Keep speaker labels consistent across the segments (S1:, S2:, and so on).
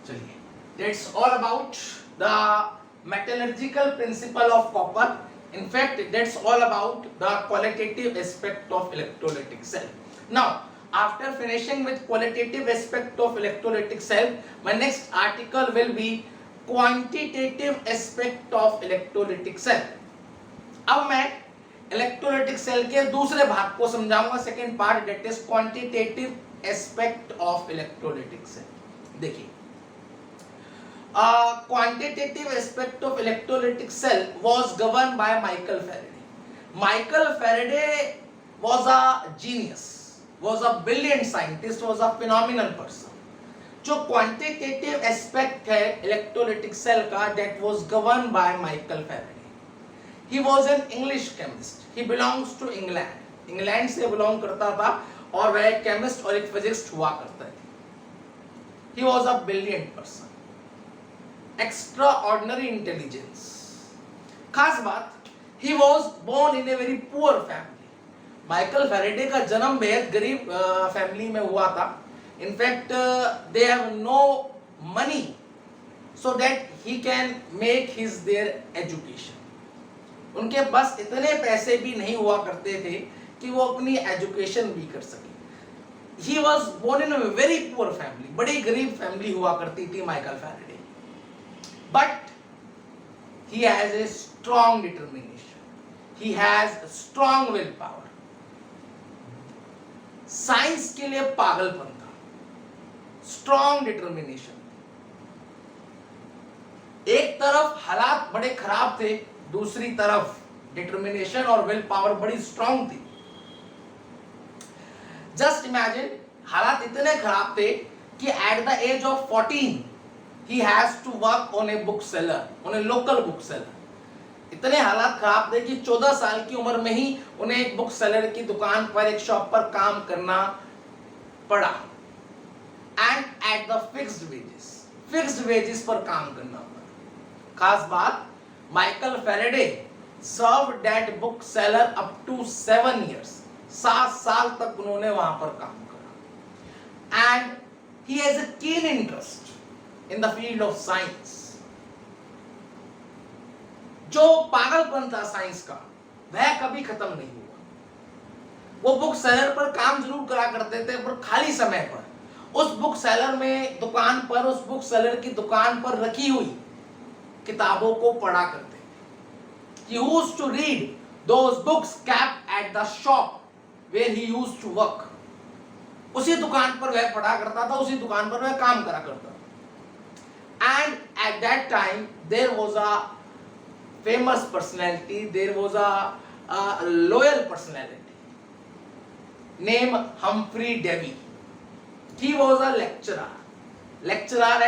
S1: चलिए, that's all about the metallurgical principle of copper. In fact, that's all about the qualitative aspect of electrolytic cell. Now, after finishing with qualitative aspect of electrolytic cell, my next article will be quantitative aspect of electrolytic cell. अब मैं electrolytic cell के दूसरे भाग को समझाऊंगा, second part, that is quantitative aspect of electrolytic cell. देखिए, quantitative aspect of electrolytic cell was governed by Michael Faraday. Michael Faraday was a genius, was a brilliant scientist, was a phenomenal person. जो quantitative aspect है electrolytic cell का, that was governed by Michael Faraday. He was an English chemist. He belongs to England. England से belong करता था और वह एक chemist और एक फिजिस्ट हुआ करता था. He was a brilliant person. Extraordinary intelligence. खास बात, he was born in a very poor family. Michael Faraday का जन्म बेहद गरीब फैमिली में हुआ था. In fact they have no money so that he can make his their education. उनके पास इतने पैसे भी नहीं हुआ करते थे कि वो अपनी एजुकेशन भी कर सके. He was born in a very poor family. बड़ी गरीब फैमिली हुआ करती थी Michael Faraday. But he has a strong determination. He has a strong willpower. Science के लिए पागलपन था. Strong determination. एक तरफ हालात बड़े खराब थे, दूसरी तरफ डिटर्मिनेशन और विल पावर बड़ी स्ट्रॉन्ग थी. जस्ट इमेजिन, हालात इतने खराब थे कि at the age of 14 he has to work on a bookseller, on a local bookseller. इतने हालात खराब थे कि 14 साल की उम्र में ही उन्हें एक बुक सेलर की दुकान पर, एक शॉप पर काम करना पड़ा. And at the fixed wages पर काम करना पड़ा. खास बात, Michael Faraday served that book seller up to 7 years. 7 साल तक उन्होंने वहां पर काम करा. And he has a keen interest in the field of science. जो पागलपन था साइंस का, वह कभी खत्म नहीं हुआ. वो बुक सेलर पर काम जरूर करा करते थे, पर खाली समय पर उस बुक सेलर में दुकान पर, उस बुक सेलर की दुकान पर रखी हुई किताबों को पढ़ा करते थे. He used to read those books kept at the shop where he used to work. उसी दुकान पर वह पढ़ा करता था, उसी दुकान पर वह काम करा करता था. And at that time there was a famous personality, there was a loyal personality named Humphrey Davy. He was a lecturer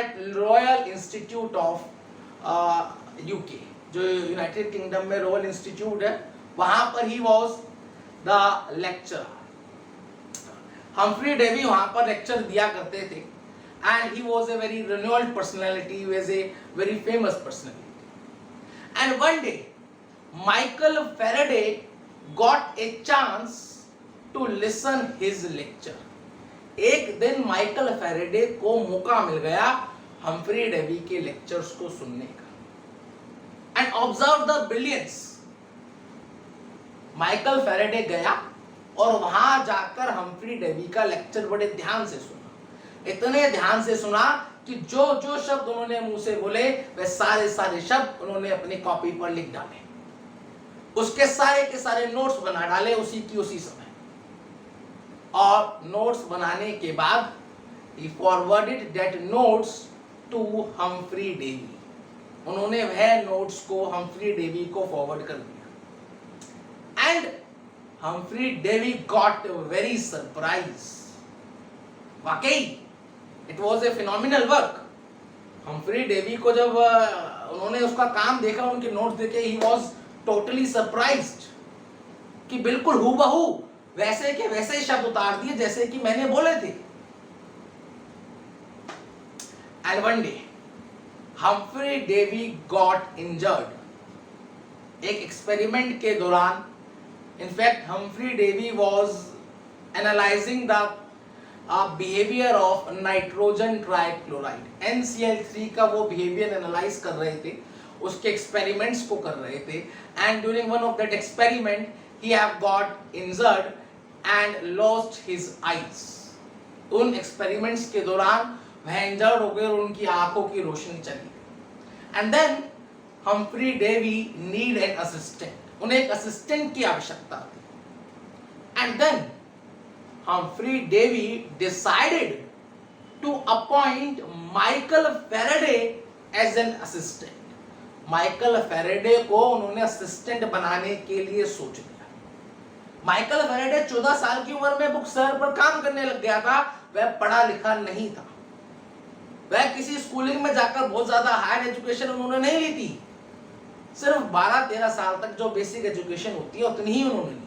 S1: at Royal Institute of UK, जो यूनाइटेड किंगडम में रॉयल इंस्टीट्यूट है, वहां पर he was the lecturer. Humphry Davy वहां पर lecture दिया करते थे. And he was a very renowned personality, he was a very famous personality. And one day Michael Faraday got a chance to listen his lecture. एक दिन Michael Faraday को मौका मिल गया हम्फ्री डेवी के लेक्चर्स को सुनने का. And observe the brilliance. Michael Faraday गया और वहां जाकर हम्फ्री डेवी का लेक्चर बड़े ध्यान से सुना. इतने ध्यान से सुना कि जो जो शब्द उन्होंने मुंह से बोले, वे सारे शब्द उन्होंने अपनी कॉपी पर लिख डाले. उसके सारे के सारे नोट्स बना डाले उसी समय. और नोट्स बनाने के बाद he forwarded that notes to Humphry Davy. उन्होंने वह नोट्स को हम्फ्री डेवी को फॉरवर्ड कर दिया. And Humphry Davy got very surprise. वाकई it was a phenomenal work. Humphry Davy को जब उन्होंने उसका काम देखा, उनके नोट्स देखे, ही वॉज टोटली सरप्राइज्ड कि बिल्कुल हूबहू वैसे के वैसे शब्द उतार दिए जैसे कि मैंने बोले थे. And one day Humphry Davy got injured. एक एक्सपेरिमेंट के दौरान, in fact Humphry Davy was analysing the behaviour of nitrogen trichloride, NCl3 का वो बिहेवियर एनालाइज कर रहे थे, उसके एक्सपेरिमेंट्स को कर रहे थे, and during one of that experiment he have got injured and lost his eyes. उन एक्सपेरिमेंट्स के दौरान वह इंजर्ड हो गए और उनकी आंखों की रोशनी चली गई। And then Humphry Davy need an assistant, उन्हें एक असिस्टेंट की आवश्यकता थी। And then Humphry Davy decided to appoint Michael Faraday as an assistant. Michael Faraday को उन्होंने असिस्टेंट बनाने के लिए सोच लिया। माइकल फेरेडे 14 साल की उम्र में बुक सेलर पर काम करने लग गया था। वह पढ़ा लिखा नहीं था, वह किसी स्कूलिंग में जाकर बहुत ज्यादा हायर एजुकेशन उन्होंने नहीं ली थी। सिर्फ 12-13 साल तक जो बेसिक एजुकेशन होती है उतनी ही उन्होंने ली।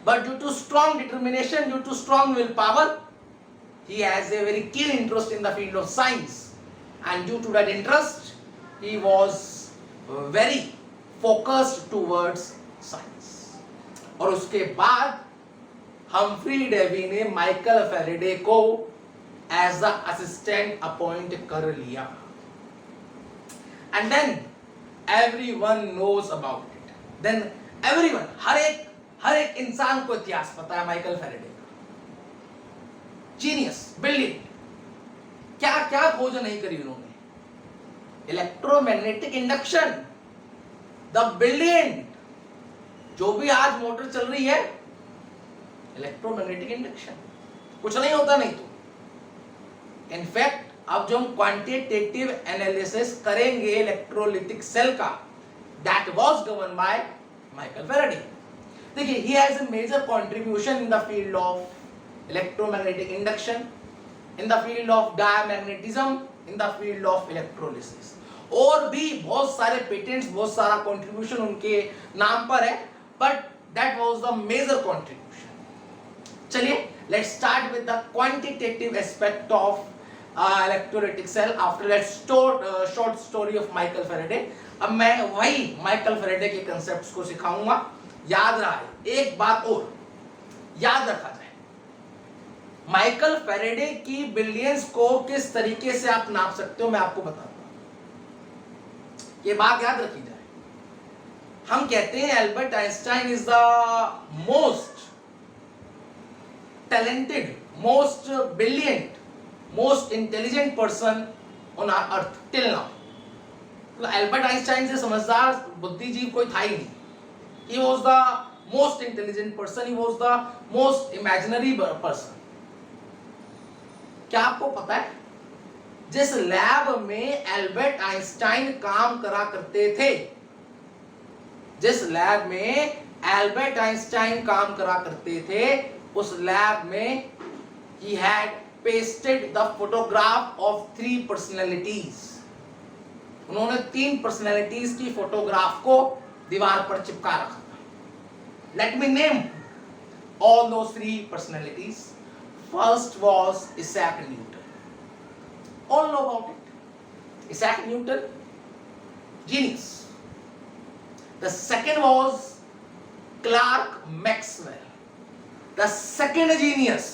S1: But due to strong determination, due to strong will power, he has a very keen interest in the field of science, and due to that interest he was very focused towards science. और उसके बाद Humphry Davy ने Michael Faraday को as the assistant appoint कर लिया। And then everyone knows about it. Then everyone, हर एक इंसान को इतिहास पता है माइकल फेरेडे का। जीनियस, ब्रिलियंट, क्या क्या खोज नहीं करी उन्होंने। इलेक्ट्रोमैग्नेटिक इंडक्शन, द ब्रिलियंट, जो भी आज मोटर चल रही है इलेक्ट्रोमैग्नेटिक इंडक्शन, कुछ नहीं होता नहीं तो। इनफैक्ट अब जो हम क्वांटिटेटिव एनालिसिस करेंगे इलेक्ट्रोलिटिक सेल का, that was govern by Michael Faraday. देखिए, he has a major contribution in the field of electromagnetic induction, in the field of diamagnetism, in the field of electrolysis. और भी बहुत सारे patents, बहुत सारा contribution उनके नाम पर है, but that was the major contribution. चलिए, let's start with the quantitative aspect of electrolytic cell after that short story of Michael Faraday. अब मैं वही माइकल फेरेडे के कंसेप्ट्स को सिखाऊंगा। याद रहे, एक बात और याद रखा जाए, माइकल फेरेडे की ब्रिलियंस को किस तरीके से आप नाप सकते हो मैं आपको बताऊंगा। ये बात याद रखी जाए। हम कहते हैं Albert Einstein is the most talented, most brilliant, most intelligent person on our earth till now. तो एल्बर्ट आइंस्टाइन से समझदार बुद्धिजीव कोई था ही नहीं। He was the most intelligent person, he was the most imaginary person. क्या आपको पता है, जिस लैब में एल्बर्ट आइंस्टाइन काम करा करते थे, जिस लैब में एल्बर्ट आइंस्टाइन काम करा करते थे, उस लैब में he had pasted the photograph of 3 personalities. उन्होंने 3 पर्सनैलिटीज की फोटोग्राफ को दीवार पर चिपका रखा था। Let me name all those 3 personalities. First was Isaac Newton. All know about it. Isaac Newton, genius. The second was Clerk Maxwell. The second genius.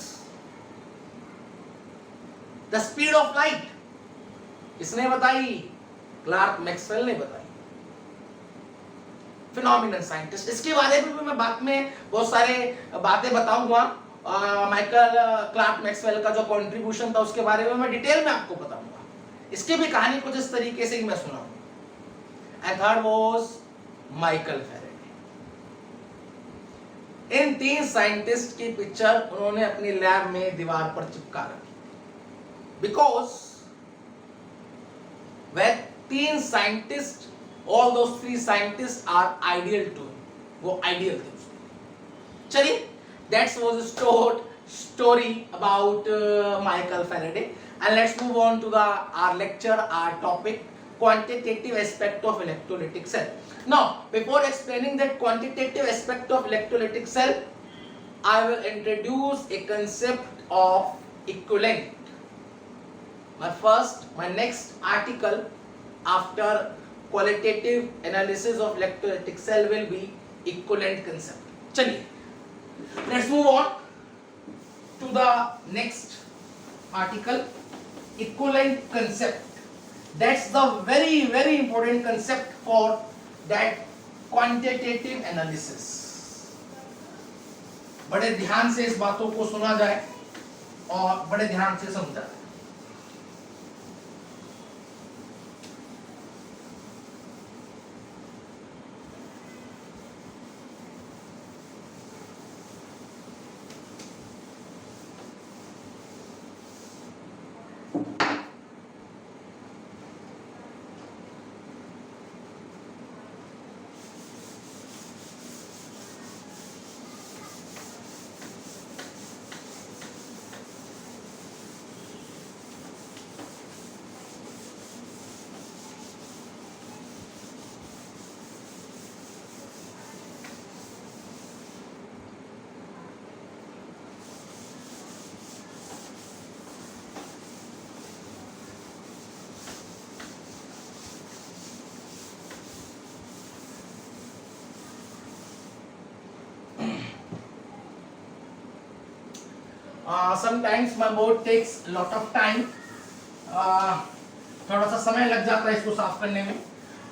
S1: The speed of light. किसने बताई? Clark Maxwell ने बताई। Phenomenal scientist, इसके बारे में भी मैं बाद में बहुत सारे बातें बताऊंगा। माइकल क्लार्क मैक्सवेल का जो कंट्रीब्यूशन था उसके बारे में मैं डिटेल में आपको बताऊंगा। इसकी भी कहानी कुछ इस तरीके से ही मैं सुनाऊंगा। And third was Michael Faraday. In 3 scientist की पिक्चर उन्होंने अपनी लैब में दीवार पर चिपका रखी, बिकॉज वह 3 scientist, all those 3 scientist are ideal to, वो आइडियल थे उसके। चलिए, that's was a short story about Michael Faraday, and let's move on to the our lecture, our topic, quantitative aspect of electrolytic cell. Now, before explaining that quantitative aspect of electrolytic cell, I will introduce a concept of equivalent. My next article after qualitative analysis of electrolytic cell will be equivalent concept. चलिए, let's move on. to the next article, equivalent concept. That's the very important concept for that quantitative analysis. बड़े ध्यान से इस बातों को सुना जाए और बड़े ध्यान से समझा जाए. Sometimes my board takes a lot of time. थोड़ा सा समय लग जाता है इसको साफ करने में.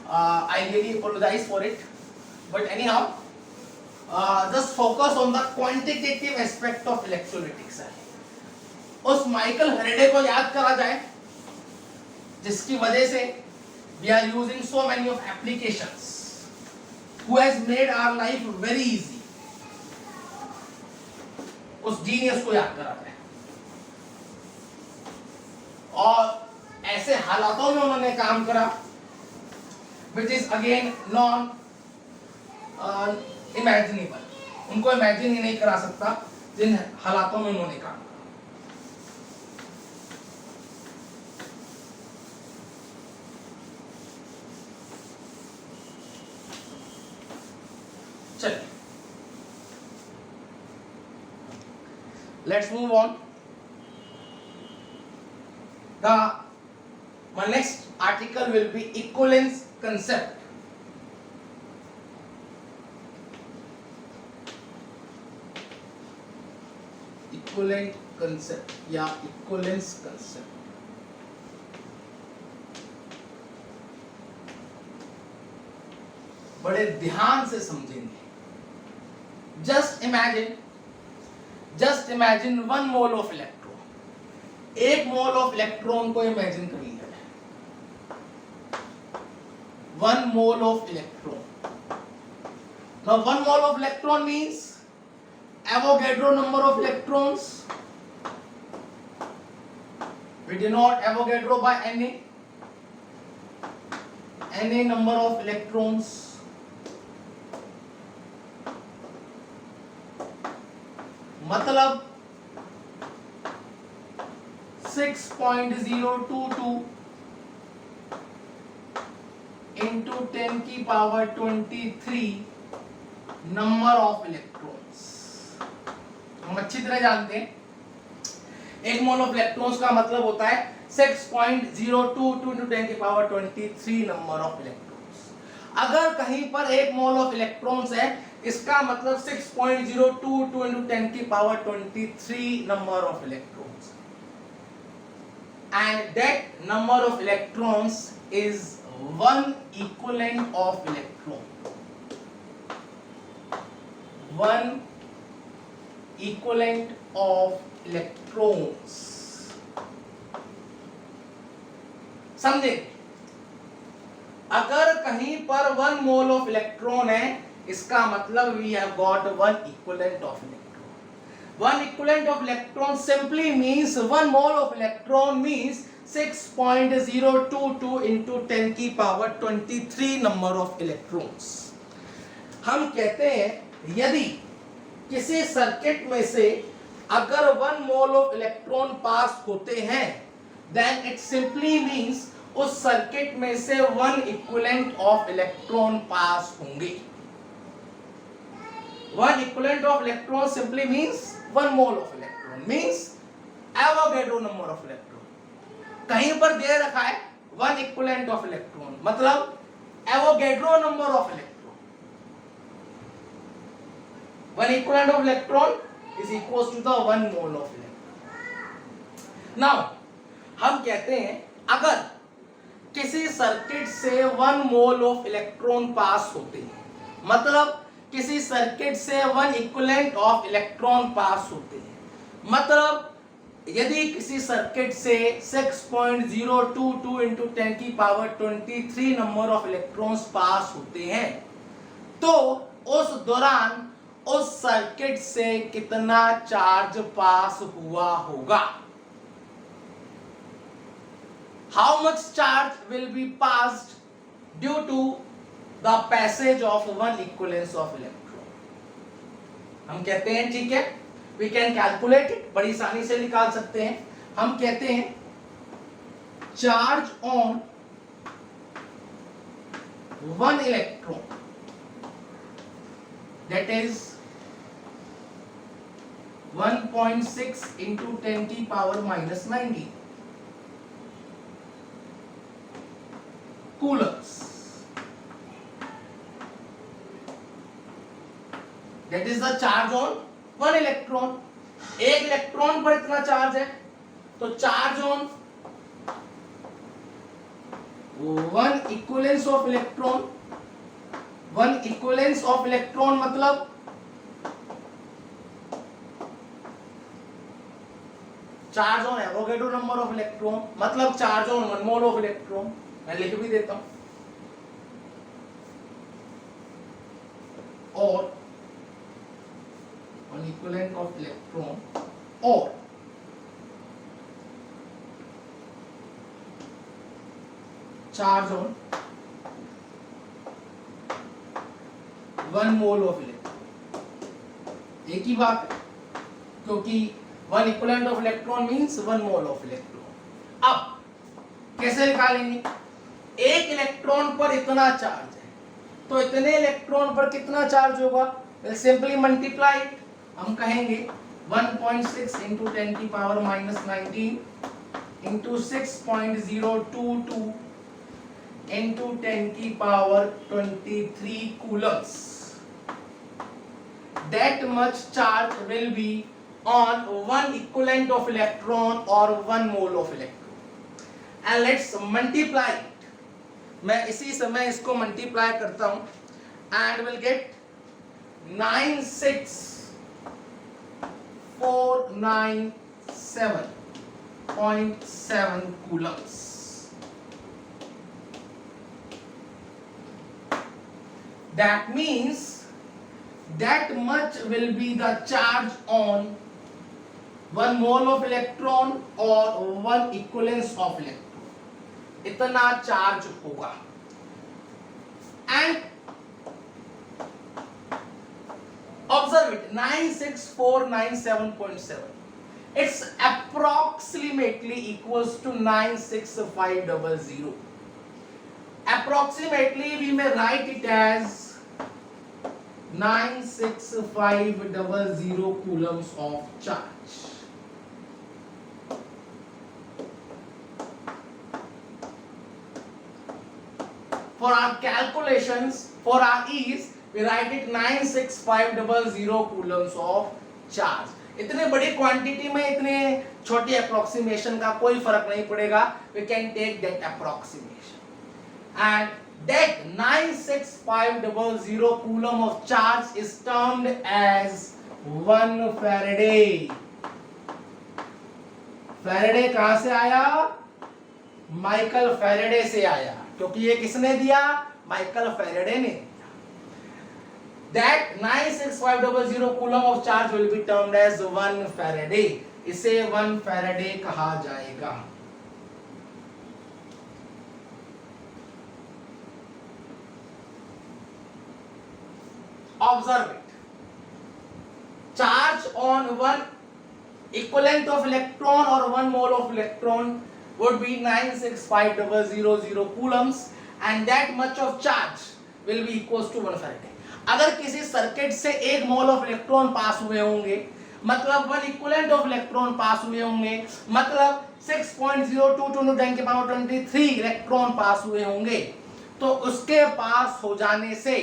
S1: I really apologize for it. But anyhow, just focus on the quantitative aspect of electrolytics. उस माइकल हेरेडे को याद करा जाए जिसकी वजह से we are using so many of applications, who has made our life very easy. उस जीनियस को याद करा जाए और ऐसे हालातों में उन्होंने काम करा which is again non imaginable. उनको इमेजिन ही नहीं करा सकता जिन हालातों में उन्होंने काम करा. चलिए, let's move on. My next article will be equivalence concept. Equivalent concept या equivalence concept. बड़े ध्यान से समझेंगे. Just imagine 1 mole of electron. 1 mole of electron को imagine कर लिया जाए. 1 mole of electron. Now 1 mole of electron means Avogadro number of electrons. We denote Avogadro by Na. Na number of electrons. मतलब 6.022 into 10 की power 23 number of electrons. हम अच्छी तरह जानते हैं 1 मोल ऑफ इलेक्ट्रॉन्स का मतलब होता है 6.022 into 10 की पावर 23 नंबर ऑफ इलेक्ट्रॉन्स. अगर कहीं पर 1 मोल ऑफ इलेक्ट्रॉन्स है, इसका मतलब 6.022 into 10 की power 23 number of electrons, and that number of electrons is 1 equivalent of electron. 1 equivalent of electrons. समझे? अगर कहीं पर 1 मोल ऑफ इलेक्ट्रॉन है, इसका मतलब we have got 1 equivalent of electron. 1 equivalent of electron simply means 1 mole of electron means 6.022 into 10 की power 23 number of electrons. हम कहते हैं यदि किसी सर्किट में से अगर 1 मोल ऑफ इलेक्ट्रॉन पास होते हैं, then it simply means उस सर्किट में से 1 equivalent of electron पास होंगे. 1 equivalent of electron simply means 1 mole of electron means Avogadro number of electron. कहीं पर दे रखा है 1 equivalent of electron, मतलब Avogadro number of electron. 1 equivalent of electron is equal to the 1 mole of electron. Now हम कहते हैं अगर किसी सर्किट से 1 मोल ऑफ इलेक्ट्रॉन पास होते हैं, मतलब किसी सर्किट से 1 इक्विवेलेंट ऑफ इलेक्ट्रॉन पास होते हैं, मतलब यदि किसी सर्किट से 6.022 into 10 की पावर 23 नंबर ऑफ इलेक्ट्रॉन्स पास होते हैं, तो उस दौरान उस सर्किट से कितना चार्ज पास हुआ होगा। How much charge will be passed due to the passage of 1 equivalence of electron. हम कहते हैं, ठीक है, वी कैन कैलकुलेट इट, बड़ी आसानी से निकाल सकते हैं। हम कहते हैं charge on 1 electron that is 1.6 into 10 की power -90 coulombs, that is the charge on 1 electron. एक इलेक्ट्रॉन पर इतना चार्ज है, तो charge on 1 equivalence of electron, 1 equivalence of electron मतलब charge on Avogadro number of electron, मतलब charge on 1 mole of electron. मैं लिख भी देता हूं, और 1 इक्विवेलेंट ऑफ इलेक्ट्रॉन और charge on 1 mole of electron. एक ही बात है, क्योंकि 1 equivalent of electron means 1 mole of electron. अब कैसे निकालेंगे? एक इलेक्ट्रॉन पर इतना चार्ज है, तो इतने इलेक्ट्रॉन पर कितना चार्ज होगा? Simply multiply it. हम कहेंगे 1.6 into 10 की पावर -19 into 6.022 into 10 की power 23 coulombs. That much charge will be on 1 equivalent of electron or 1 mole of electron. And let's multiply it. मैं इसी समय इसको मल्टीप्लाई करता हूं and will get 96497.7 coulombs. That means that much will be the charge on 1 mole of electron or 1 equivalence of electron. इतना charge होगा। And observe it, 96497.7. It's approximately equals to 96500. Approximately we may write it as 96500 coulombs of charge. For our calculations, for our ease, we write it 96500 coulombs of charge. इतने बड़ी quantity में इतने छोटी approximation का कोई फर्क नहीं पड़ेगा। We can take that approximation. And that 96500 coulomb of charge is termed as 1 Faraday. Faraday कहां से आया? माइकल फैराडे से आया, क्योंकि ये किसने दिया? माइकल फैराडे ने। That 96500 coulomb of charge will be termed as 1 Faraday. इसे 1 Faraday कहा जाएगा। Observe it. Charge on 1 equivalent of electron or 1 mole of electron would be 96500 coulombs, and that much of charge will be equals to 1 Faraday. अगर किसी circuit से 1 mole of electron पास हुए होंगे, मतलब 1 equivalent of electron पास हुए होंगे, मतलब 6.022 10 की पावर 23 इलेक्ट्रॉन पास हुए होंगे, तो उसके पास हो जाने से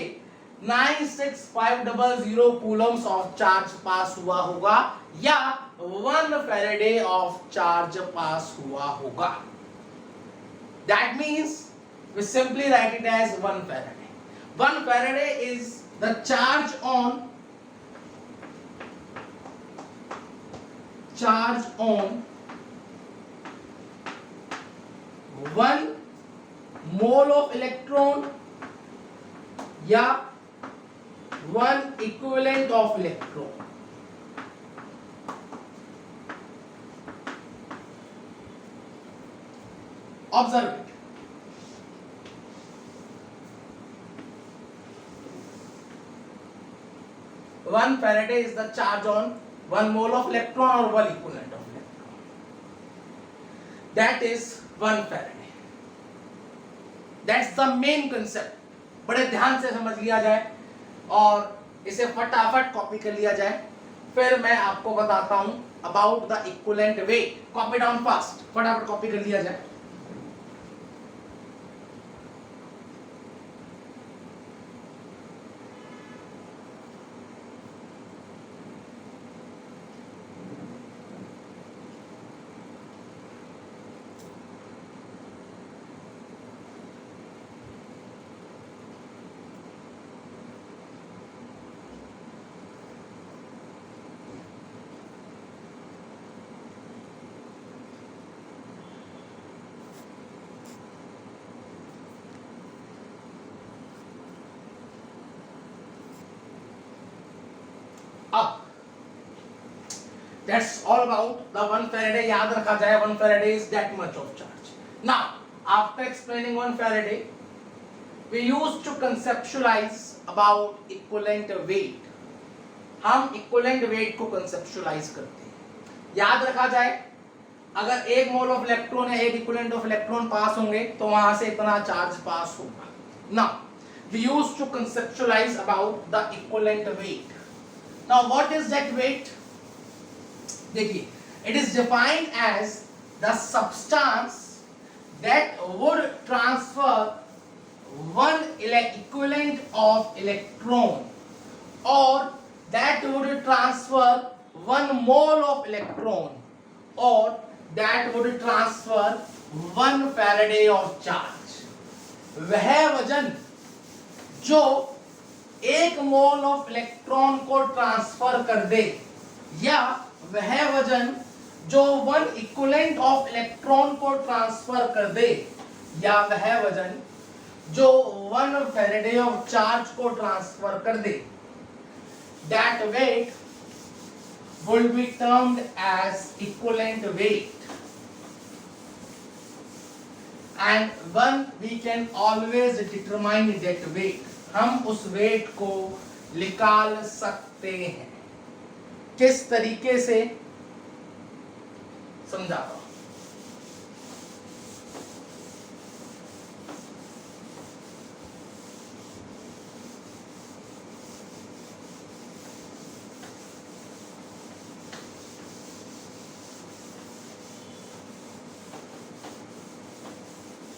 S1: 96500 कूलम्स ऑफ चार्ज पास हुआ होगा या 1 फैराडे ऑफ चार्ज पास हुआ होगा. That means we simply write it as 1 Faraday. 1 Faraday is the charge on 1 mole of electron या 1 equivalent of electron. Observe it. One Faraday is the charge on 1 mole of electron or 1 equivalent of electron. That is 1 Faraday. That's the main concept. बड़े ध्यान से समझ लिया जाए और इसे फटाफट कॉपी कर लिया जाए. फिर मैं आपको बताता हूं about the equivalent wait. Copy down fast, फटाफट कॉपी कर लिया जाए. अब that's all about the 1 Faraday. याद रखा जाए 1 Faraday is that much of charge. Now after explaining 1 Faraday we used to conceptualize about equivalent weight. हम equivalent weight को conceptualize करते हैं. याद रखा जाए अगर 1 मोल ऑफ इलेक्ट्रॉन या 1 इक्विवेलेंट ऑफ इलेक्ट्रॉन पास होंगे तो वहां से इतना चार्ज पास होगा. Now we used to conceptualize about the equivalent weight. Now what is that weight? देखिए, it is defined as the substance that would transfer one equivalent of electron or that would transfer 1 mole of electron or that would transfer 1 Faraday of charge. वह वजन जो 1 mole of electron को transfer कर दे या वह वजन जो 1 equivalent of electron को ट्रांसफर कर दे या वह वजन जो 1 फैराडे ऑफ चार्ज को ट्रांसफर कर दे. That weight will be termed as equivalent weight. And one we can always determine that weight. हम उस वेट को निकाल सकते हैं. किस तरीके से समझाता हूं.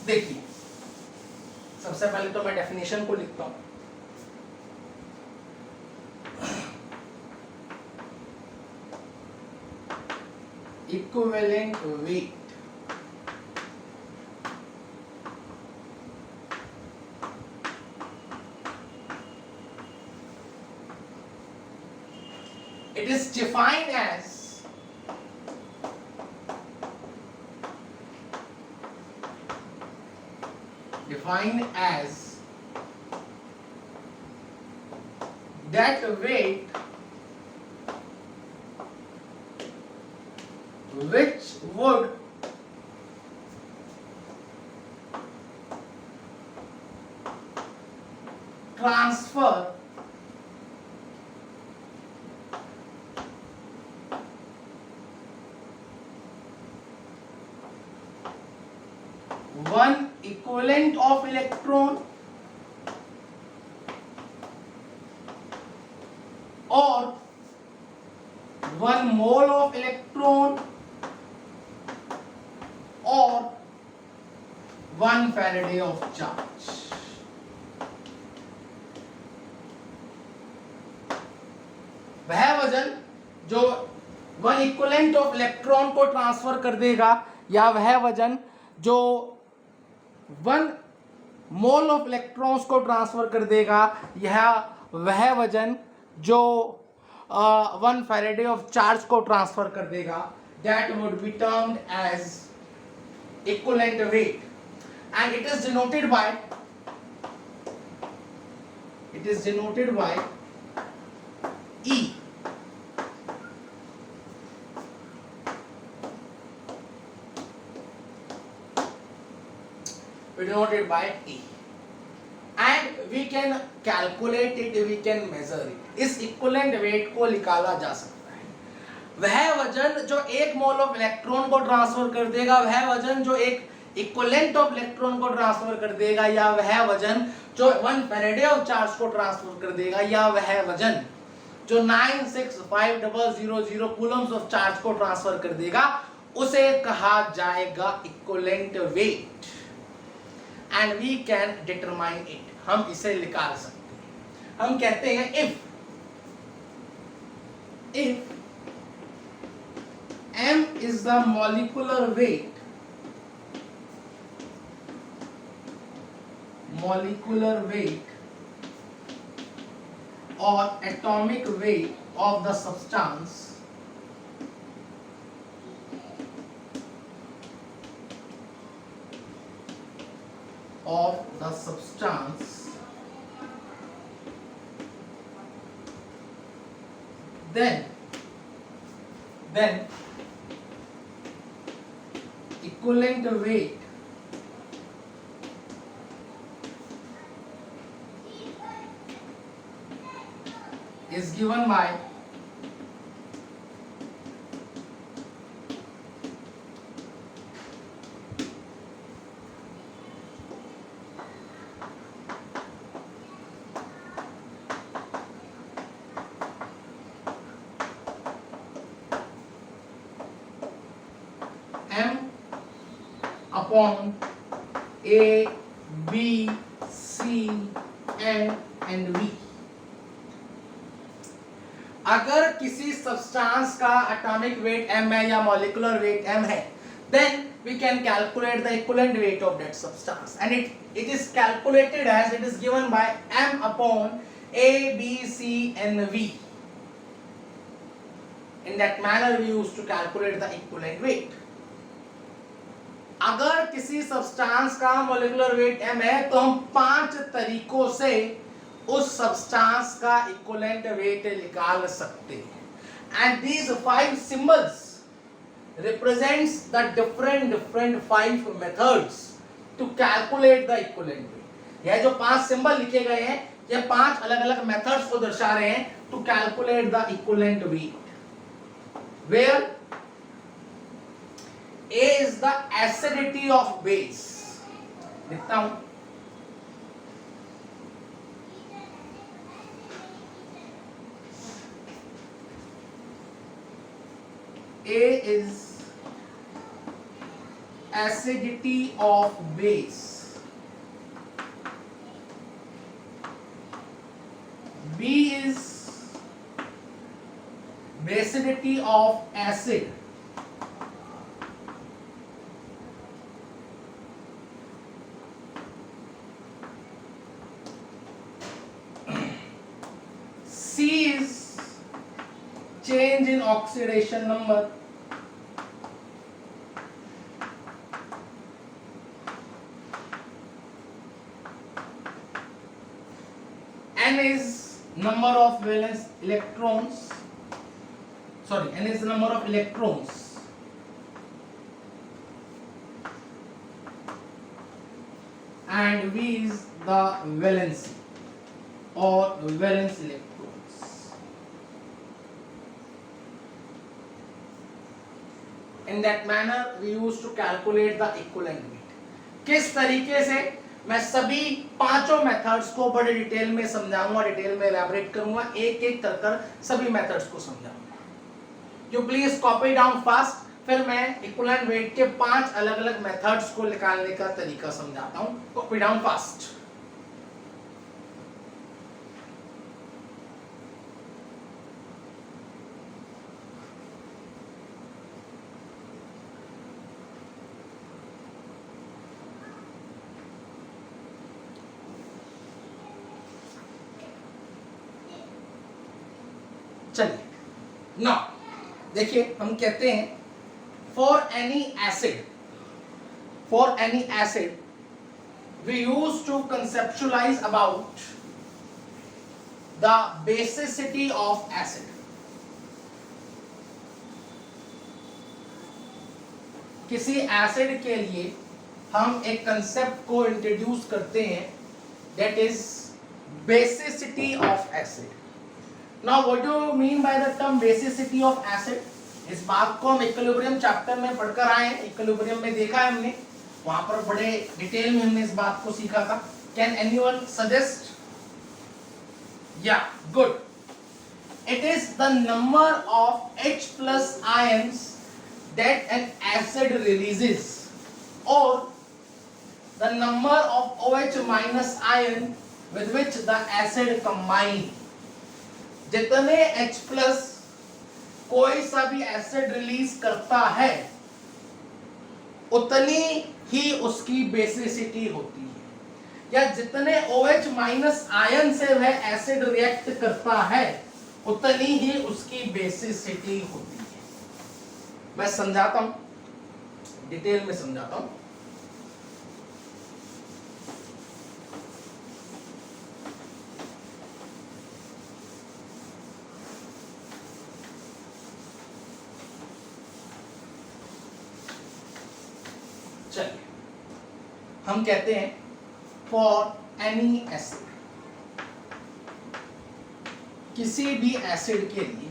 S1: देखिए सबसे पहले तो मैं डेफिनेशन को लिखता हूं. equivalent weight it is defined as that weight which would transfer one equivalent of electron or 1 mole of electron or 1 Faraday of charge. जो वन इक्विवेलेंट ऑफ इलेक्ट्रॉन को ट्रांसफर कर देगा, या वह वजन जो वन मोल ऑफ इलेक्ट्रॉन्स को transfer कर देगा, यह वह वजन जो 1 फैराडे ऑफ चार्ज को ट्रांसफर कर देगा, that would be termed as equivalent weight, and it is denoted by E. We denoted by E, and we can calculate it, we can measure it. इस इक्विवेलेंट वेट को निकाला जा सकता है। वह वजन जो एक मोल ऑफ इलेक्ट्रॉन को ट्रांसफर कर देगा, वह वजन जो एक इक्विवेलेंट ऑफ इलेक्ट्रॉन को ट्रांसफर कर देगा, या वह वजन जो 1 फैराडे ऑफ चार्ज को ट्रांसफर कर देगा, या वह वजन जो 965,000 कूलम्स ऑफ चार्ज को ट्रांसफर कर देगा, उसे कहा जाएगा equivalent weight, and we can determine it. हम इसे निकाल सकते हैं। हम कहते हैं if m is the molecular weight or atomic weight of the substance, then equivalent weight is given by m upon A, B, C, N and V। अगर किसी सब्सटेंस का एटॉमिक वेट m है या मॉलिक्यूलर वेट m है, then we can calculate the equivalent weight of that substance, and it is calculated as it is given by m upon A, B, C and V। In that manner we used to calculate the equivalent weight। अगर किसी substance का molecular weight m है, तो हम 5 तरीकों से उस substance का इक्विवेलेंट वेट निकाल सकते हैं, and these 5 symbols represents the different 5 methods to calculate the equivalent weight। यह जो 5 सिंबल लिखे गए हैं, यह 5 अलग-अलग मेथड्स को दर्शा रहे हैं to calculate the equivalent weight, where A is the acidity of base। लिखता हूं, A is acidity of base, B is basicity of acid, C is change in oxidation number, N is number of valence electrons, N is the number of electrons, and V is the valency or valence electrons। In that manner we used to calculate the equivalent weight। किस तरीके से, मैं सभी 5 methods को बड़े detail में समझाऊंगा, detail में एलैबोरेट करूंगा, एक एक कर सभी मेथड्स को समझाऊंगा। You please copy down fast, फिर मैं इक्विवेलेंट वेट के 5 अलग अलग मेथड्स को निकालने का तरीका समझाता हूं। Copy down fast. चलिए ना देखिए, हम कहते हैं for any acid we used to conceptualize about the basicity of acid. किसी एसिड के लिए हम एक कंसेप्ट को इंट्रोड्यूस करते हैं, that is basicity of acid. Now what do you mean by the term basicity of acid? इस बात को हम इक्विलिब्रियम चैप्टर में पढ़कर आए हैं, इक्विलिब्रियम में देखा है हमने, वहां पर बड़े डिटेल में हमने इस बात को सीखा था. Can anyone suggest? Yeah good. It is the number of H plus ions that an acid releases or the number of OH minus ion with which the acid combine. जितने H plus कोई सा भी acid release करता है उतनी ही उसकी basicity होती है, या जितने OH माइनस आयन से वह एसिड रिएक्ट करता है उतनी ही उसकी बेसिसिटी होती है. मैं समझाता हूं, डिटेल में समझाता हूं. चलिए, हम कहते हैं फॉर एनी एसिड, किसी भी एसिड के लिए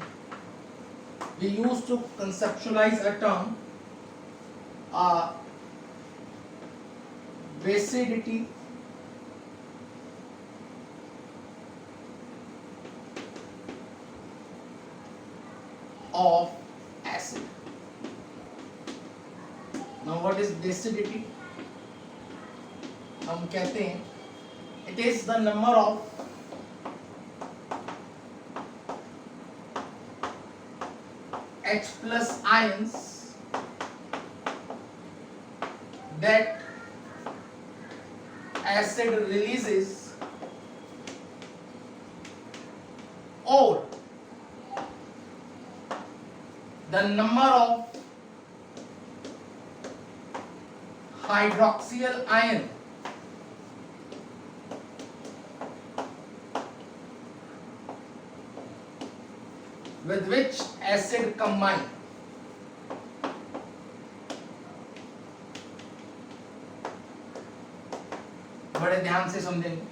S1: we used to conceptualize a term basicity of acid. Now what is basicity? हम कहते हैं it is the number of H plus ions that acid releases or the number of hydroxyl ion with which acid combine. बड़े ध्यान से समझेंगे.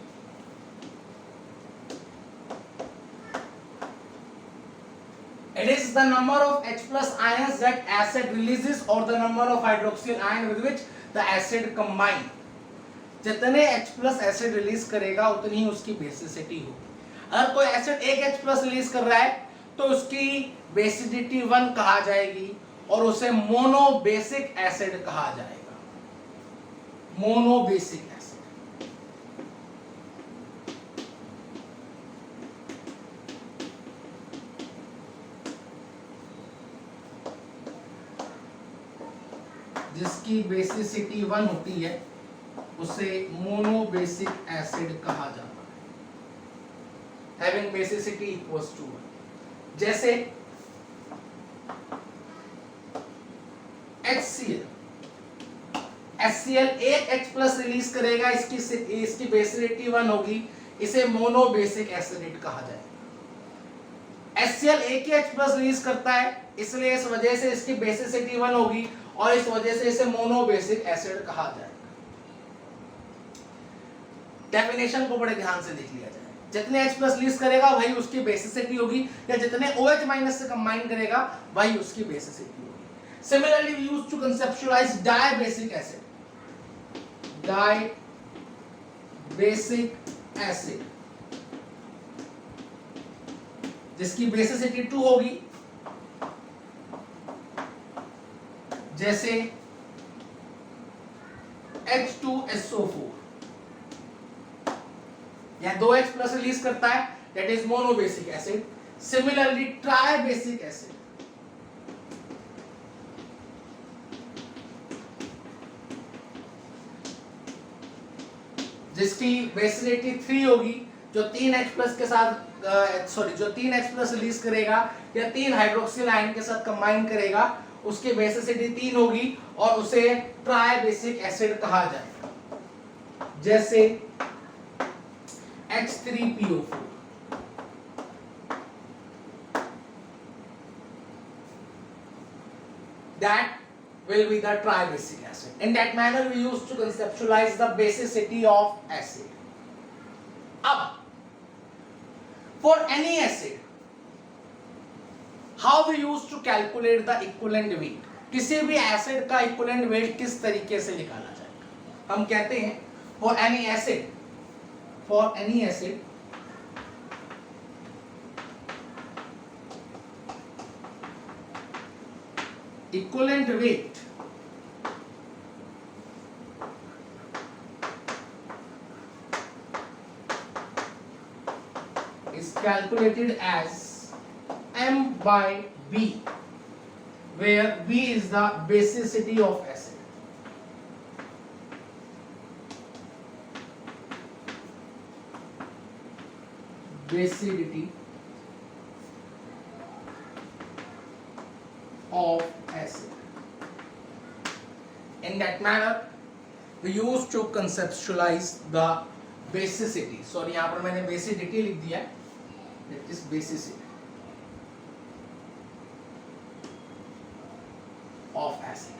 S1: It is the number of H plus ions that acid releases or the number of hydroxyl ion with which the acid combine. जितने H plus acid release करेगा उतनी ही उसकी basicity होगी. अगर कोई एसिड एक H plus रिलीज कर रहा है तो उसकी बेसिसिटी 1 कहा जाएगी और उसे मोनोबेसिक एसिड कहा जाएगा. Monobasic acid. जिसकी बेसिसिटी 1 होती है उसे मोनोबेसिक एसिड कहा जाता है. Having basicity equals to 1. जैसे HCl, HCl एक H प्लस रिलीज करेगा, इसकी बेसिसिटी 1 होगी, इसे मोनोबेसिक एसिड कहा जाएगा. HCl एक ही H प्लस रिलीज करता है, इसलिए इस वजह से इसकी बेसिसिटी 1 होगी और इस वजह से इसे मोनोबेसिक एसिड कहा जाएगा. डेफिनेशन को बड़े ध्यान से देख लिया जाए. जितने H प्लस रिलीज करेगा वही उसकी बेसिसिटी होगी, या जितने OH माइनस से कंबाइन करेगा वही उसकी बेसिसिटी होगी. Similarly we used to conceptualise dibasic acid. Dibasic acid जिसकी बेसिसिटी 2 होगी, जैसे H2SO4 या 2H प्लस रिलीज करता है, that is monobasic acid. Similarly tribasic acid जिसकी बेसिसिटी 3 होगी, जो 3H प्लस के साथ सॉरी जो 3H+ रिलीज करेगा या 3 हाइड्रोक्सिल आयन के साथ कंबाइन करेगा उसकी बेसिसिटी 3 होगी और उसे ट्राई बेसिक एसिड कहा जाएगा, जैसे H3PO4। That will be the tribasic acid. In that manner we used to conceptualize the basicity of acid. Ab, for any acid, how we used to calculate the equivalent weight? किसी भी acid का equivalent weight किस तरीके से निकाला जाएगा? हम कहते हैं for any acid equivalent weight is calculated as M by B, where B is the basicity of acid. Basicity of acid. In that manner, we used to conceptualize the basicity. Sorry, यहाँ पर मैंने basicity लिख दिया है. That is basicity of acid.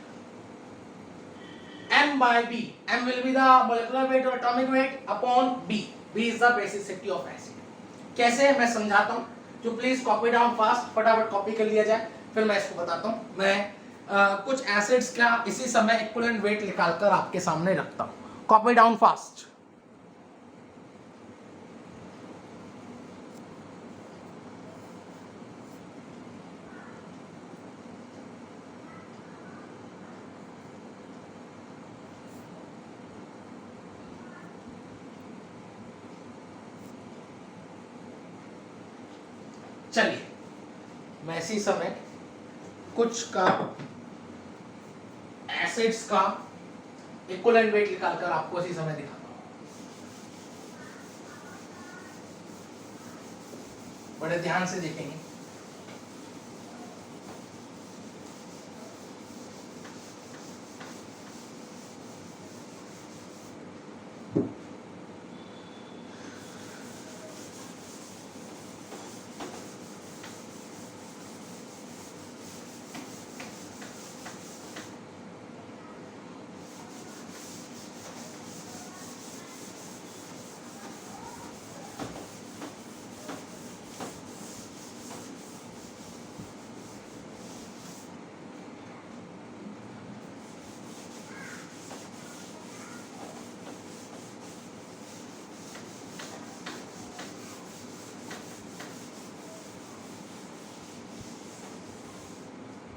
S1: M by B. M will be the molecular weight or atomic weight upon B. B is the basicity of acid. कैसे मैं समझाता हूँ, जो प्लीज कॉपी डाउन फास्ट, फटाफट कॉपी कर लिया जाए, फिर मैं इसको बताता हूँ. मैं कुछ एसिड्स का इसी समय इक्विवेलेंट वेट निकालकर आपके सामने रखता हूँ. Copy down fast. चलिए मैं इसी समय कुछ का एसिड्स का इक्विवेलेंट वेट निकालकर आपको इसी समय दिखाता हूं. बड़े ध्यान से देखेंगे.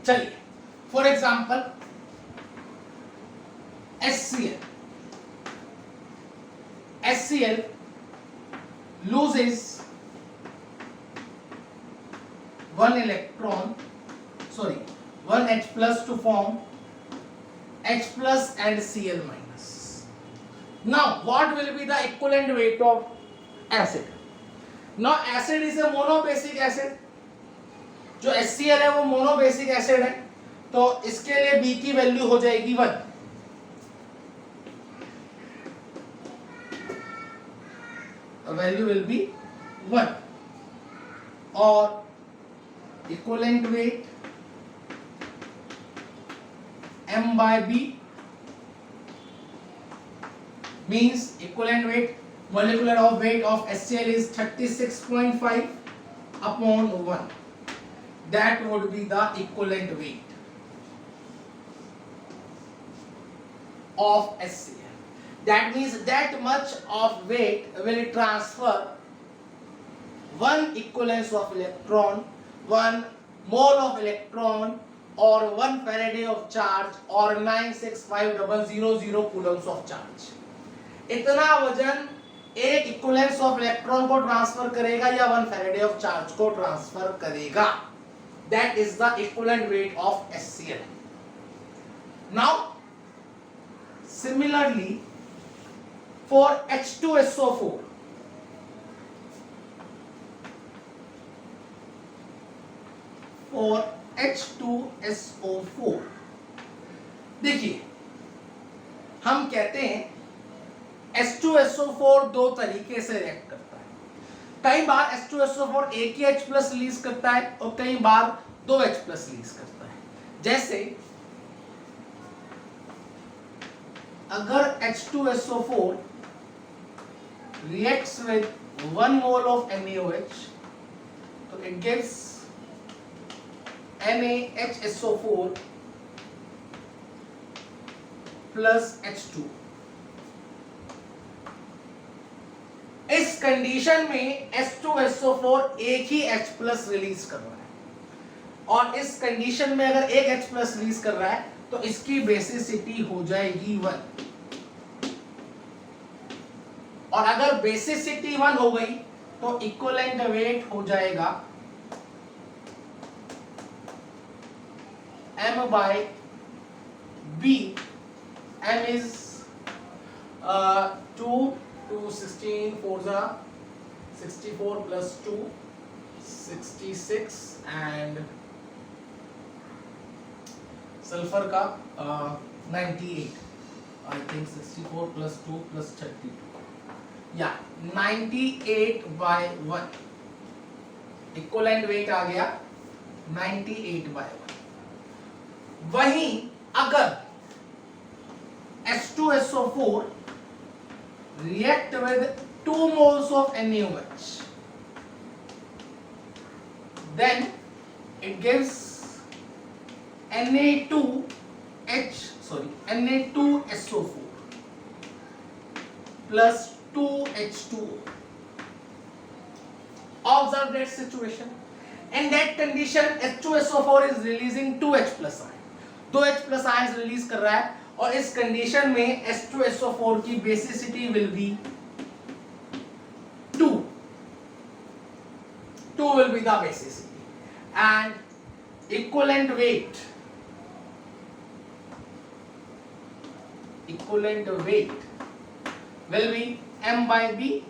S1: चलिए for example HCl loses one H plus to form H plus and Cl minus. Now what will be the equivalent weight of acid? Now acid is a monobasic acid. जो HCl है वो मोनोबेसिक एसिड है, तो इसके लिए B की value हो जाएगी 1. वैल्यू विल बी 1 और equivalent weight M by B means equivalent weight, molecular weight of HCl is 36.5 upon 1. That would be the equivalent weight of HCl. That means that much of weight will transfer one equivalence of electron, 1 mole of electron or 1 Faraday of charge or 965,000 coulombs of charge. इतना वजन एक equivalence of electron को transfer करेगा या 1 Faraday of charge को transfer करेगा. That is the equivalent weight of HCl. Now similarly for H2SO4, for H2SO4। देखिए हम कहते हैं H2SO4 दो तरीके से रिएक्ट करता है। कई बार H2SO4 एक ही H प्लस रिलीज करता है और कई बार दो H प्लस रिलीज करता है। जैसे अगर H2SO4 reacts with 1 mole of NaOH, तो it gives NaHSO4 plus H2। इस कंडीशन में H2SO4 एक ही H प्लस रिलीज कर रहा है और इस कंडीशन में अगर एक H प्लस रिलीज कर रहा है तो इसकी बेसिसिटी हो जाएगी 1, और अगर बेसिसिटी 1 हो गई तो इक्विवेलेंट वेट हो जाएगा M by B। M is 2 to 16 4 64 plus 2 66 and sulphur का 98 आई थिंक 64 plus 2 plus 32 या 98 by 1 इक्विवेलेंट वेट आ गया 98 by 1। वहीं अगर H2SO4 react with 2 moles of NaOH, then it gives Na2SO4 plus 2H2O। Observe that situation. In that condition H2SO4 is releasing 2H plus ion, 2H plus ions release कर रहा है और इस condition में H2SO4 की basicity will be 2 will be the basicity and equivalent weight will be M by B,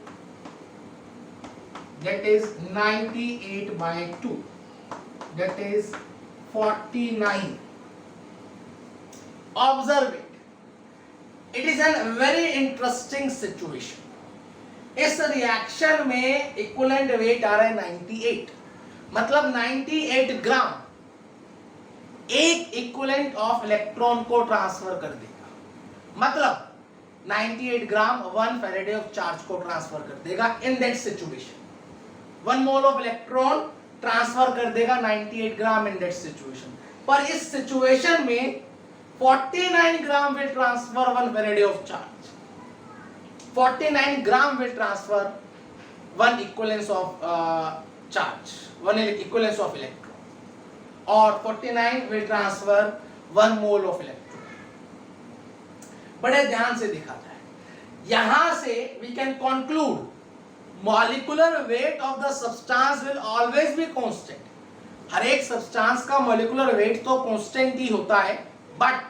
S1: that is 98 by 2, that is 49। Observe it. It is a very interesting situation. इस reaction में equivalent weight आ रहा है 98, मतलब 98 ग्राम एक equivalent of electron को transfer कर देगा, मतलब 98 ग्राम 1 फैराडे ऑफ चार्ज को ट्रांसफर कर देगा। In that situation 1 mole of electron transfer कर देगा 98 ग्राम इन दैट सिचुएशन। पर इस सिचुएशन में 49 ग्राम will transfer 1 farad of charge, 49 gram will transfer 1 equivalence of charge, 1 equivalence of electron, और 49 will transfer 1 mole of electron। बड़े ध्यान से देखा जाए, यहां से we can conclude molecular weight of the substance will always be constant। हर एक substance का मोलिकुलर वेट तो कांस्टेंट ही होता है, but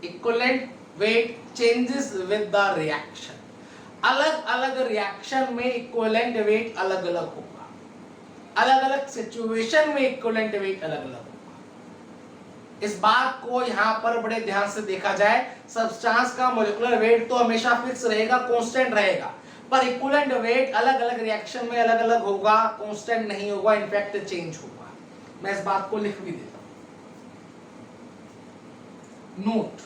S1: equivalent weight changes with the reaction. अलग अलग रिएक्शन में इक्विवेलेंट वेट अलग अलग होगा, अलग अलग सिचुएशन में इक्विवेलेंट वेट अलग अलग होगा। इस बात को यहाँ पर बड़े ध्यान से देखा जाए, सब्सटेंस का मोलिकुलर वेट तो हमेशा फिक्स रहेगा, कांस्टेंट रहेगा, पर इक्विवेलेंट वेट अलग अलग रिएक्शन में अलग अलग होगा, कांस्टेंट नहीं होगा, इनफैक्ट चेंज होगा। मैं इस बात को लिख भी देता हूं, note.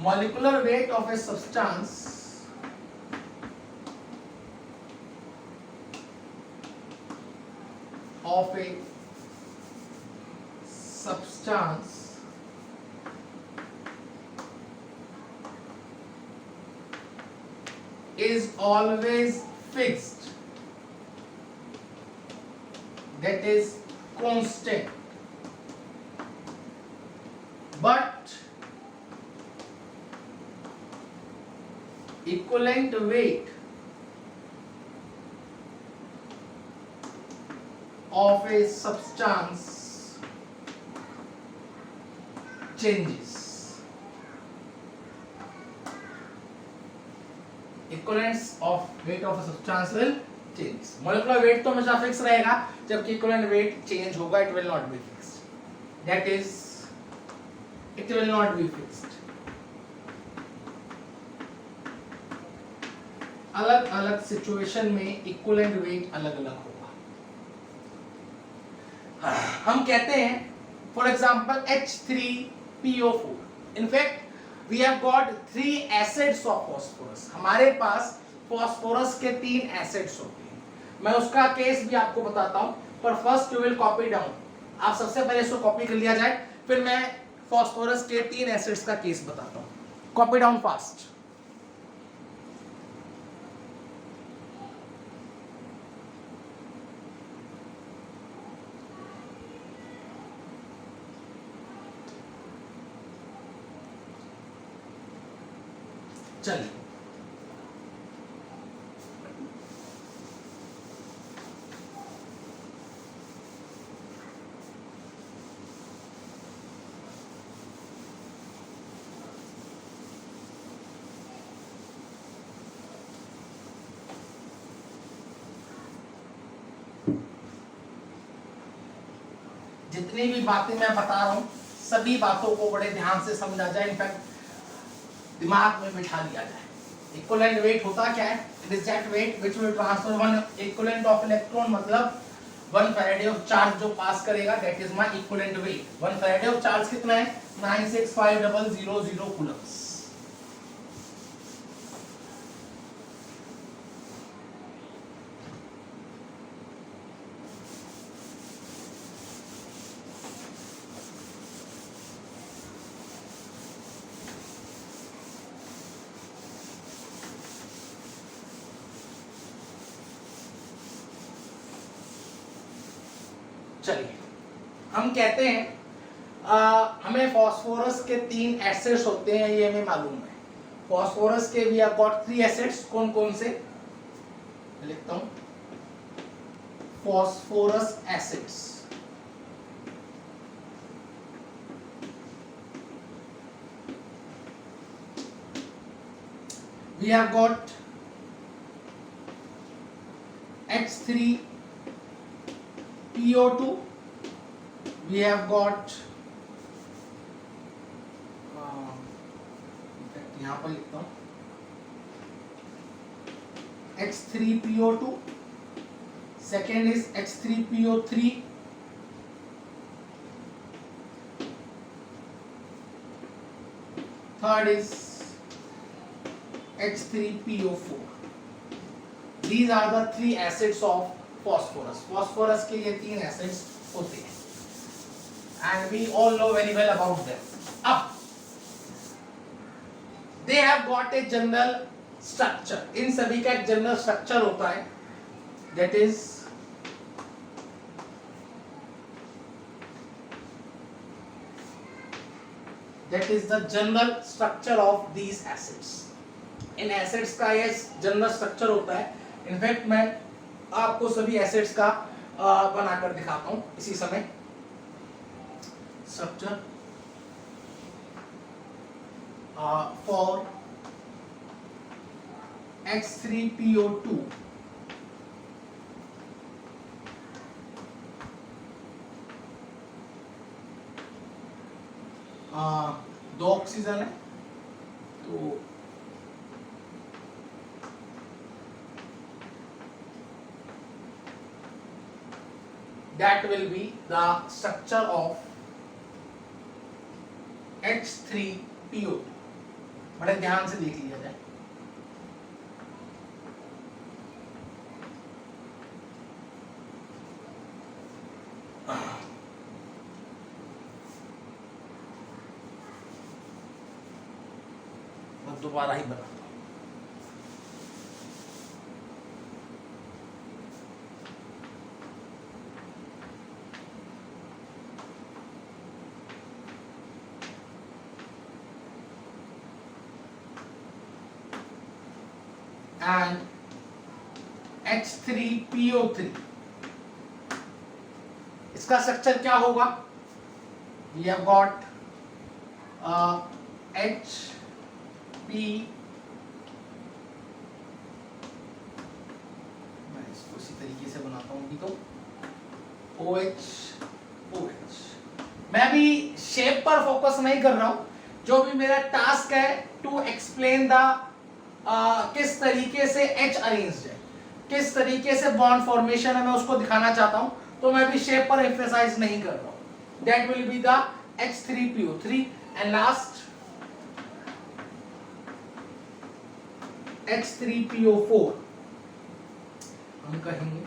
S1: molecular weight of a substance is always fixed, that is constant, but equivalent weight of a substance changes. Equivalence of weight of a substance will change. Molecular weight तो हमेशा फिक्स रहेगा, जबकि equivalent weight change होगा, it will not be fixed. That is, it will not be fixed. अलग अलग situation में equivalent weight अलग अलग होगा. हम कहते हैं for example H3PO4. In fact we have got 3 acids of phosphorus. हमारे पास फॉस्फोरस के 3 एसिड्स होते हैं. मैं उसका केस भी आपको बताता हूं, पर first you will copy down. आप सबसे पहले इसको कॉपी कर लिया जाए, फिर मैं फॉस्फोरस के 3 एसिड्स का केस बताता हूं. Copy down fast. चलिए, जितनी भी बातें मैं बता रहा हूं, सभी बातों को बड़े ध्यान से समझा जाए, इनफैक्ट दिमाग में बिठा लिया जाए. इक्विवेलेंट वेट होता क्या है? It is that weight which will transfer one equivalent of electron, मतलब 1 फैराडे ऑफ चार्ज जो पास करेगा, that is my equivalent weight. 1 Faraday of charge कितना है? 96500 कूलम्स. चलिए, हम कहते हैं हमें फॉस्फोरस के 3 एसिड्स होते हैं, ये हमें मालूम है. फॉस्फोरस के वी हैव गॉट 3 एसिड्स. कौन कौन से? लिखता हूं. Phosphorus acids. We have got H3PO2. we have got यहाँ पर लिखता हूँ H3PO2. second is H3PO3. third is H3PO4. these are the 3 acids of phosphorus. phosphorus के ये 3 acids होते हैं, and we all know very well about them. अब they have got a general structure. इन सभी का एक जनरल स्ट्रक्चर होता है, that is the general structure of these acids. In acids का ये जनरल स्ट्रक्चर होता है. इनफैक्ट मैं आपको सभी एसिड्स का बनाकर दिखाता हूं इसी समय. Structure for H3PO2. दो ऑक्सीजन है, तो that will be the structure of H3PO2. बड़े ध्यान से देख लिया जाए. मैं दोबारा ही बनाता हूं. and H3PO3. इसका स्ट्रक्चर क्या होगा? We have got H P, मैं इसको इसी तरीके से बनाता हूँ तो ओ एच ओ एच। मैं भी शेप पर फोकस नहीं कर रहा हूं, जो भी मेरा टास्क है टू एक्सप्लेन द किस तरीके से एच अरेंज्ड है, किस तरीके से बॉन्ड फॉर्मेशन है, मैं उसको दिखाना चाहता हूं, तो मैं भी शेप पर एम्फेसाइज नहीं कर रहा हूं। That will be the H3PO3 and last H3PO4 हम कहेंगे।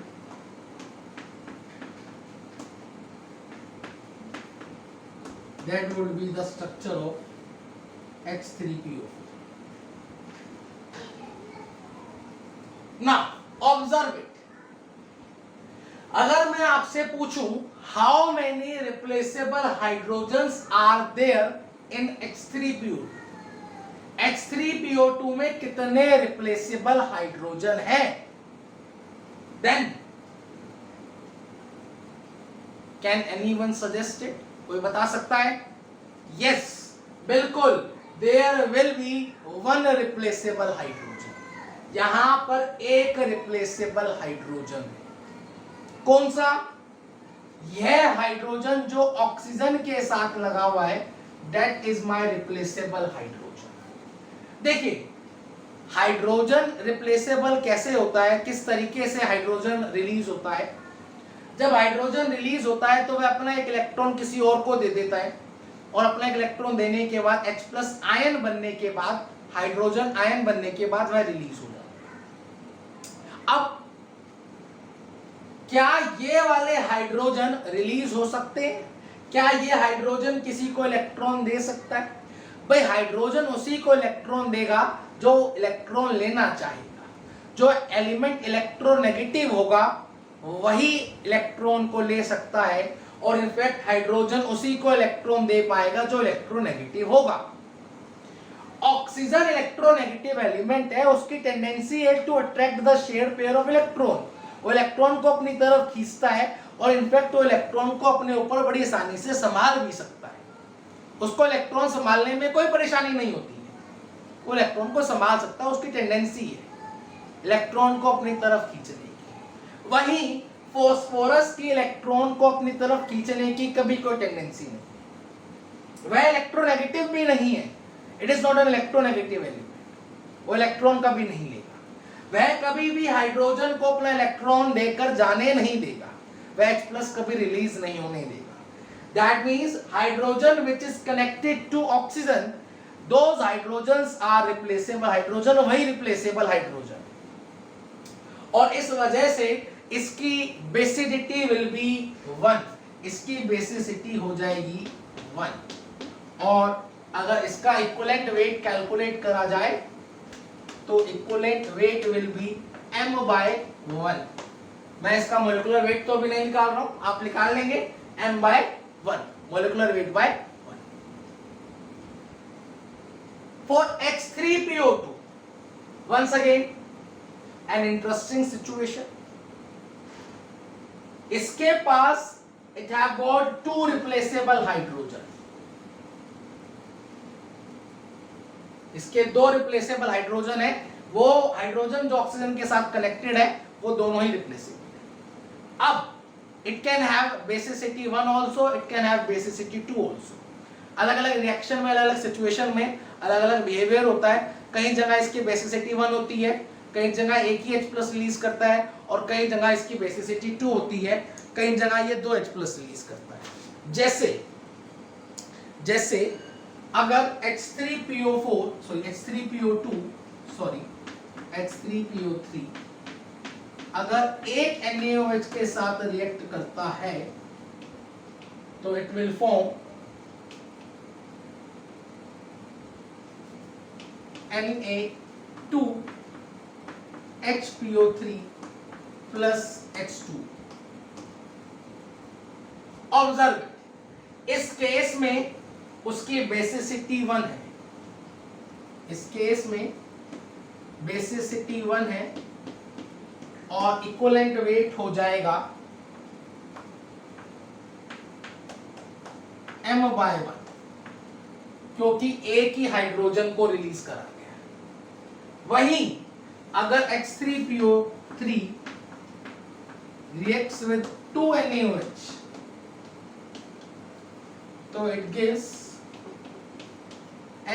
S1: That would be the structure of H3PO4. Now observe it. अगर मैं आपसे पूछूं how many replaceable hydrogens are there in H3PO2, H3PO2 में कितने replaceable हाइड्रोजन हैं, then can anyone suggest it? कोई बता सकता है? Yes, बिल्कुल, there will be one replaceable hydrogen. यहां पर एक replaceable हाइड्रोजन है। कौन सा? यह हाइड्रोजन जो ऑक्सीजन के साथ लगा हुआ है, that is my replaceable hydrogen. देखिए, हाइड्रोजन रिप्लेसेबल कैसे होता है, किस तरीके से हाइड्रोजन रिलीज होता है। जब हाइड्रोजन रिलीज होता है तो वह अपना एक इलेक्ट्रॉन किसी और को दे देता है, और अपना एक इलेक्ट्रॉन देने के बाद H+ आयन बनने के बाद, हाइड्रोजन आयन बनने के बाद वह रिलीज हो जाता है। अब क्या ये वाले हाइड्रोजन रिलीज हो सकते हैं? क्या ये हाइड्रोजन किसी को इलेक्ट्रॉन दे सकता है? भाई हाइड्रोजन उसी को इलेक्ट्रॉन देगा जो इलेक्ट्रॉन लेना चाहेगा। जो एलिमेंट इलेक्ट्रोनेगेटिव होगा वही इलेक्ट्रॉन को ले सकता है, और इनफैक्ट हाइड्रोजन उसी को इलेक्ट्रॉन दे पाएगा जो इलेक्ट्रोनेगेटिव होगा। ऑक्सीजन इलेक्ट्रोनेगेटिव एलिमेंट है, उसकी टेंडेंसी है to attract the shared pair of electron. वो इलेक्ट्रॉन को अपनी तरफ खींचता है, और इनफैक्ट वो इलेक्ट्रॉन को अपने ऊपर बड़ी आसानी से संभाल भी सकता है। उसको इलेक्ट्रॉन संभालने में कोई परेशानी नहीं होती है, वो इलेक्ट्रॉन को संभाल सकता है, उसकी टेंडेंसी है इलेक्ट्रॉन को अपनी तरफ खींचने की। वहीं फास्फोरस की इलेक्ट्रॉन को अपनी तरफ खींचने की कभी कोई टेंडेंसी नहीं, वह इलेक्ट्रोनेगेटिव भी नहीं है, it is not an electronegative element, वो इलेक्ट्रॉन का भी नहीं लेगा। वह कभी भी हाइड्रोजन को अपना इलेक्ट्रॉन देकर जाने नहीं देगा, वह H+ कभी रिलीज नहीं होने देगा। That means hydrogen which is connected to oxygen, those hydrogens are replaceable hydrogen, वही replaceable hydrogen। और इस वजह से इसकी basicity will be 1, इसकी basicity हो जाएगी 1। और अगर इसका equivalent weight कैलकुलेट करा जाए तो equivalent weight will be m/1। मैं इसका मोलिकुलर वेट तो भी नहीं निकाल रहा हूं, आप निकाल लेंगे m/1, molecular weight by 1। For H3PO2, once again an interesting situation। इसके पास it have got 2 replaceable hydrogen, इसके 2 रिप्लेसेबल हाइड्रोजन है। वो हाइड्रोजन जो ऑक्सीजन के साथ कनेक्टेड है वो दोनों ही रिप्लेसेबल है। अब it can have basicity 1 also, it can have basicity 2 also. अलग अलग रिएक्शन में, अलग अलग सिचुएशन में अलग अलग बिहेवियर होता है। कई जगह इसकी बेसिसिटी 1 होती है, कई जगह एक ही H+ रिलीज करता है, और कई जगह इसकी बेसिसिटी 2 होती है, कई जगह ये 2 H+ रिलीज करता है। जैसे अगर H3PO3 अगर एक NaOH के साथ रिएक्ट करता है तो it will form Na2HPO3 plus H2। Observe, इस केस में उसकी बेसिसिटी 1 है, इस केस में बेसिसिटी 1 है, और इक्विवेलेंट वेट हो जाएगा m/1। क्योंकि एक ही हाइड्रोजन को रिलीज करा गया। वहीं अगर H3PO3 reacts with 2 NaOH तो it gives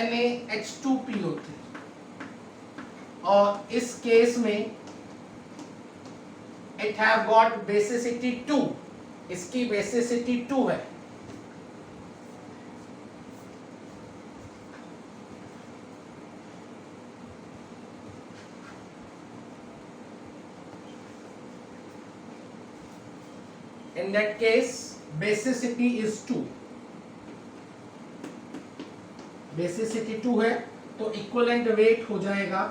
S1: NaH2PO3 और इस केस में it have got basicity 2, इसकी basicity 2 है। In that case basicity is 2, basicity 2 है तो इक्विवेलेंट वेट हो जाएगा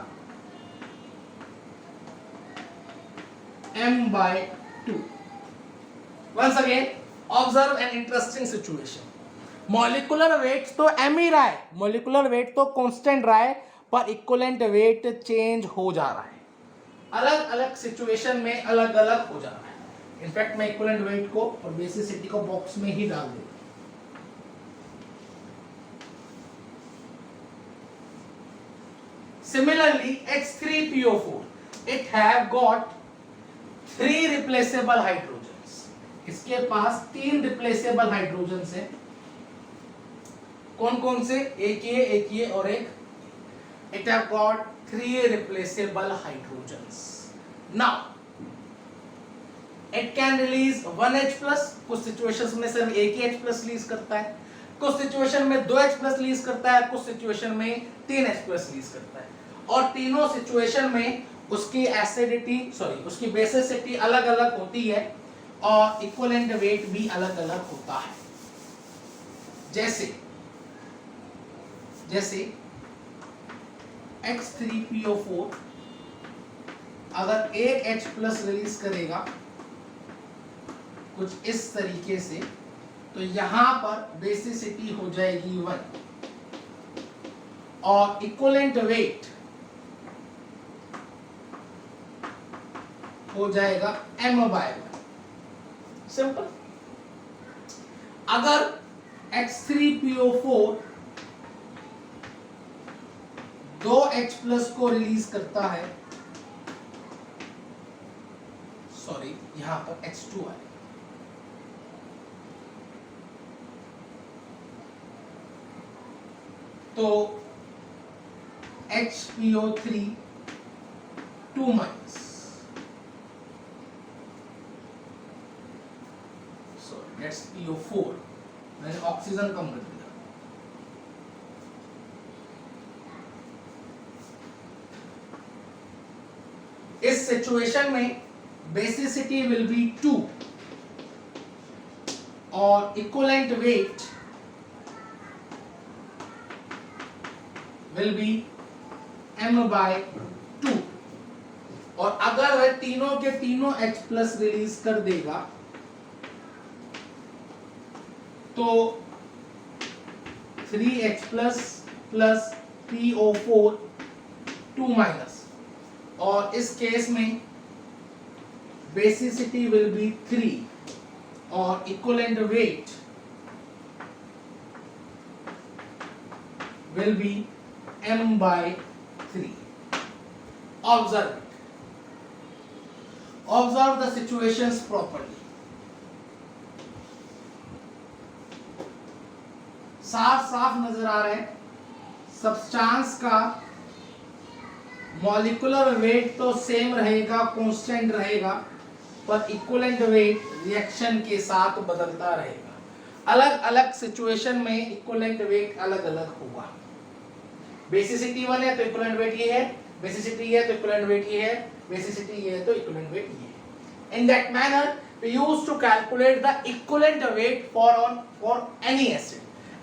S1: m/2। Once again observe an interesting situation. Molecular weight तो m ही रहा है, मॉलिक्यूलर वेट तो कांस्टेंट रहा है, पर इक्विवेलेंट वेट चेंज हो जा रहा है, अलग अलग सिचुएशन में अलग अलग हो जा रहा है। इनफैक्ट मैं इक्विवेलेंट वेट को और बेसिसिटी को बॉक्स में ही डाल दूंगा। Similarly H3PO4 it have got 3 replaceable hydrogens, इसके पास 3 रिप्लेसेबल हाइड्रोजन्स हैं। कौन कौन से? एक ये और एक। It have got 3 replaceable hydrogens. Now it can release 1H+, कुछ सिचुएशंस में सिर्फ एक ही H+ रिलीज करता है, कुछ सिचुएशन में 2H+ रिलीज करता है, कुछ सिचुएशन में 3H+ रिलीज करता है, और तीनों सिचुएशन में उसकी एसिडिटी उसकी बेसिसिटी अलग अलग होती है और इक्विवेलेंट वेट भी अलग अलग होता है। जैसे H3PO4 अगर एक H+ रिलीज करेगा कुछ इस तरीके से, तो यहां पर बेसिसिटी हो जाएगी 1 और इक्विवेलेंट वेट हो जाएगा m/1। सिंपल। अगर H3PO4 2H+ को रिलीज करता है, यहां पर H2 है, तो HPO3 2-, that's PO4, मैंने ऑक्सीजन कम कर दिया। इस सिचुएशन में बेसिसिटी विल बी 2 और equivalent weight will be m/2। और अगर वह तीनों के तीनों H+ रिलीज कर देगा तो 3H+ प्लस PO4 2-, और इस केस में बेसिसिटी विल बी 3 और equivalent weight will be m/3। Observe the situations properly. साफ नजर आ रहा है, सब्सटेंस का मॉलिक्यूलर वेट तो सेम रहेगा, कांस्टेंट रहेगा, पर इक्विवेलेंट वेट रिएक्शन के साथ बदलता रहेगा। अलग अलग सिचुएशन में इक्विवेलेंट वेट अलग अलग होगा। बेसिसिटी 1 है तो इक्विवेलेंट वेट ये है, बेसिसिटी है तो इक्विवेलेंट वेट ये है, बेसिसिटी ये है तो इक्विवेलेंट वेट ये है। In that manner we use to calculate the equivalent weight for any acid.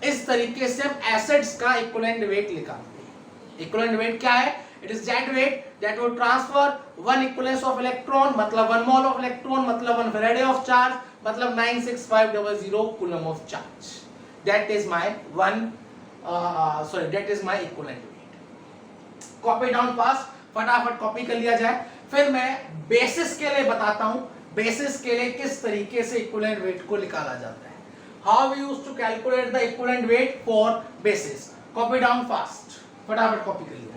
S1: इस तरीके से हम एसिड्स का इक्विवेलेंट वेट निकालते हैं। इक्विवेलेंट वेट क्या है? It is that weight that will transfer 1 equivalence of electron, मतलब 1 मोल ऑफ इलेक्ट्रॉन, मतलब 1 फैराडे ऑफ चार्ज, मतलब 96500 coulomb of charge. That is my that is my equivalent weight. Copy down fast, फटाफट copy कर लिया जाए। फिर मैं basis के लिए बताता हूं, बेसिस के लिए किस तरीके से इक्विवेलेंट वेट को निकाला जाता है। How we use to calculate the equivalent weight for bases. Copy down fast, फटाफट कॉपी कर लिया।